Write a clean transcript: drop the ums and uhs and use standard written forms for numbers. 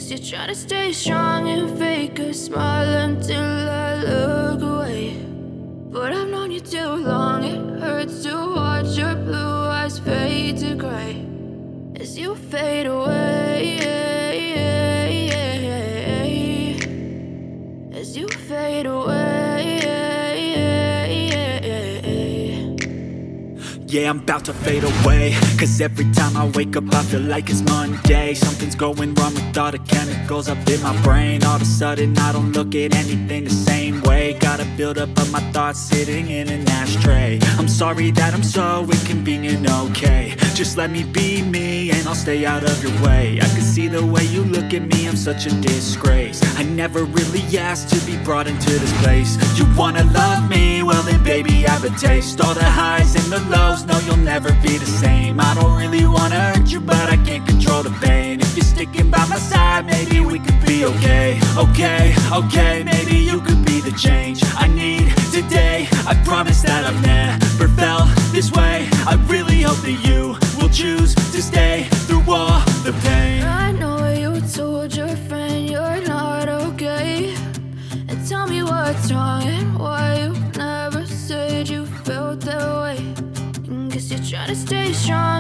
Guess you're trying to stay strong and fake a smile until I look away. But I've known you too long, it hurts to watch your blue eyes fade to gray as you fade away, as you fade away. Yeah, I'm about to fade away, cause every time I wake up I feel like it's Monday. Something's going wrong with all the chemicals up in my brain. All of a sudden I don't look at anything the same way. Gotta build up of my thoughts sitting in an ashtray. I'm sorry that I'm so inconvenient, okay. Just let me be me and I'll stay out of your way. I can see the way you look at me, I'm such a disgrace. I never really asked to be brought into this place. You wanna love me? Well then baby have a taste. All the highs and the lows, no you'll never be the same. I don't really wanna hurt you but I can't control the pain. If you're sticking by my side maybe we could be okay. Okay, maybe you could be the change I need today. I promise that I've never felt this way. I really hope that you will choose to stay through all the pain. I know you told your friend you're not okay, and tell me what's wrong and why you never said you felt that way. Guess you're trying to stay strong